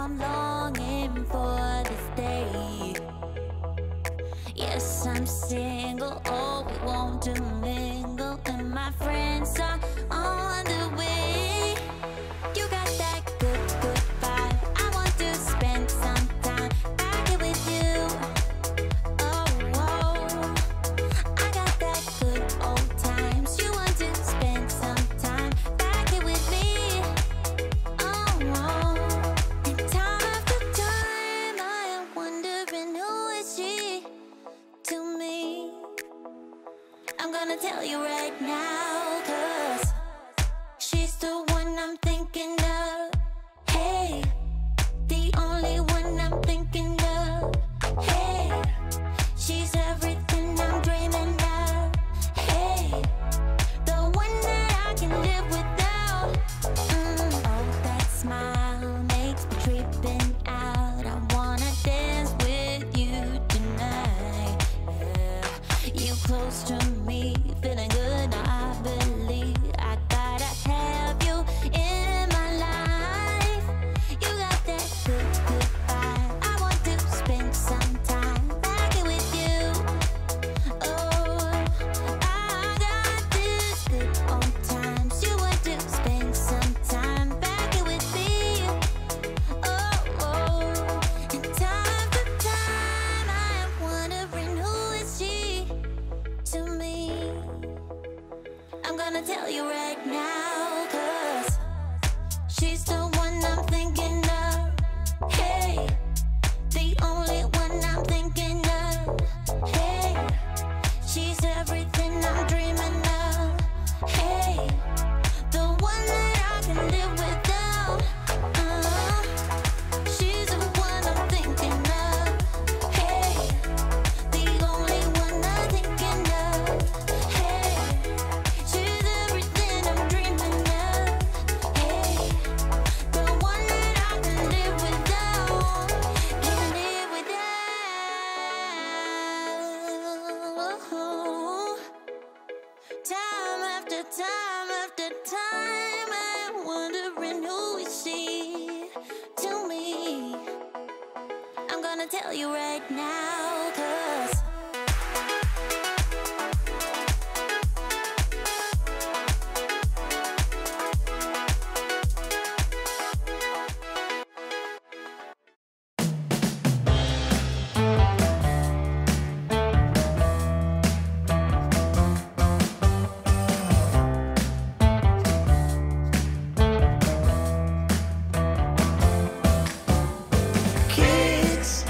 I'm longing for this day. Yes, I'm single, oh, we won't do mingle, and my friends are on the way. You got that good, good vibe. I want to spend some time back here with you. Oh, oh, I got that good old times. You want to spend some time back here with me. Oh, oh, and time after time I am wondering who is she to me. I'm gonna tell you right now, 'cause she's the one I'm thinking of. Hey, the only one I'm thinking of. Hey, she's everything I'm dreaming of. Hey, the one that I can live without. Oh, that smile makes me tripping out. I wanna dance with you tonight. Yeah, you close to me, feeling good. I believe I gotta have you in my life. You got that good, good vibe. I want to spend some time back here with you. Oh, I got this good old times. You want to spend some time back here with me. Oh, oh, and time after time I am wondering who is she to me. I'm gonna tell you right now, 'cause she's the one I'm thinking of. Hey, the only one I'm thinking of. Hey, she's everything I'm dreaming of. Hey, the one that I can live without. She's the one I'm thinking of. Hey, the only one I'm thinking of. Hey, she's everything I'm dreaming of. Hey, the one that I can live without. Can live without. Time after time after time I'm wondering who is she to me. I'm gonna tell you right now, 'cause Kids,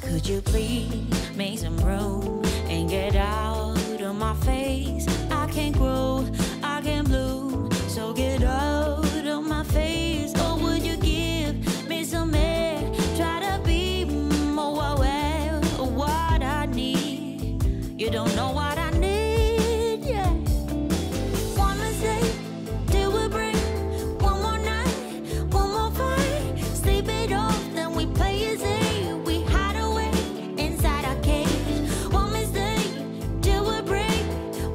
Could you please make some room and get out of my face? I can't grow, I can't bloom, so get out of my face. Or would you give me some air? Try to be more aware of what I need. You don't know what I need, yeah. One mistake, till we break. One more night, one more fight. Sleep it off, then we play it safe. We hide away inside our cage. One mistake, till we break.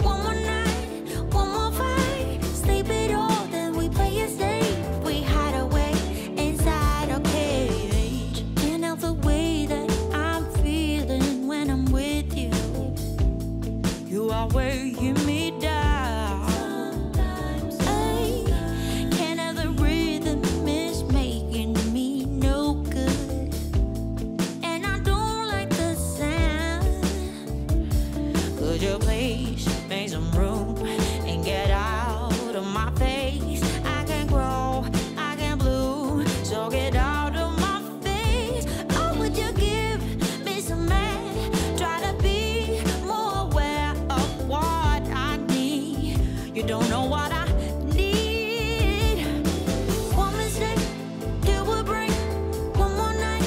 One more night, one more fight. Sleep it off, then we play it safe. We hide away inside our cage. Can't help the way that I'm feeling when I'm with you. You are weighing me down. Ay, can't have the rhythm is making me no good, and I don't like the sound. Could you please make some room and get out of my face? I can't grow, I can't bloom, so get out of my face. Oh, would you give me some air? Try to be more aware of what I need. You don't know what I need. One mistake, till we break. One more night,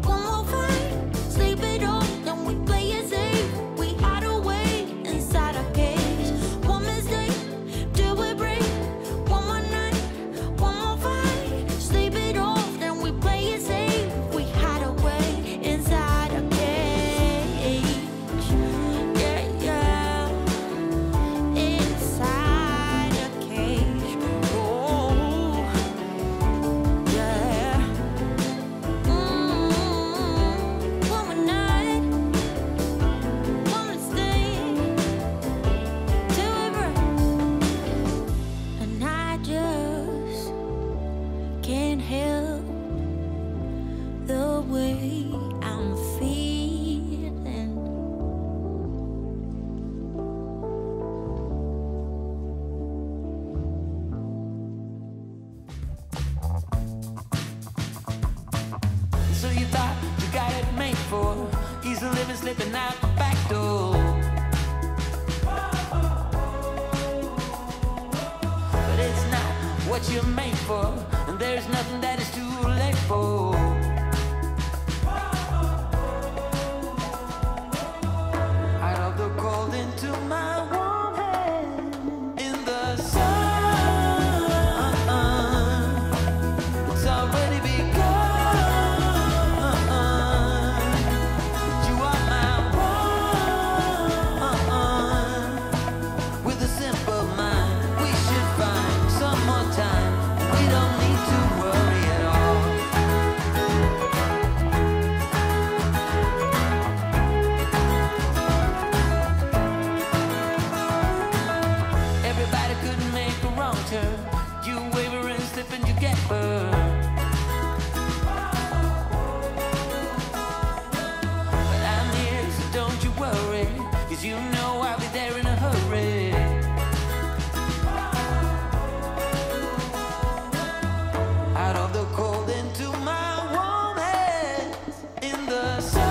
one more fight. Sleep it off, then we play it safe. We hide away inside our cage. One mistake, till we break. One more night, one more fight. Sleep it off, then we play it safe. We hide away inside our cage. Yeah, yeah. Inside a cage. Oh, yeah. One more night, one mistake, till we break. And I just can't help the way I'm feeling. So you thought you got it made for easy living, slipping out the back door. But it's not what you're made for, and there's nothing that is too late for. Out of the cold into my warm hand in the sun. It's already begun. You are my one. With a simple mind, we should find some more time. We don't need to worry at all. Everybody couldn't make a wrong turn. You waver and slip and you get burned. But I'm here, so don't you worry, 'cause you know I'll be there in a hurry. Out of the cold into my warm hands in the sun.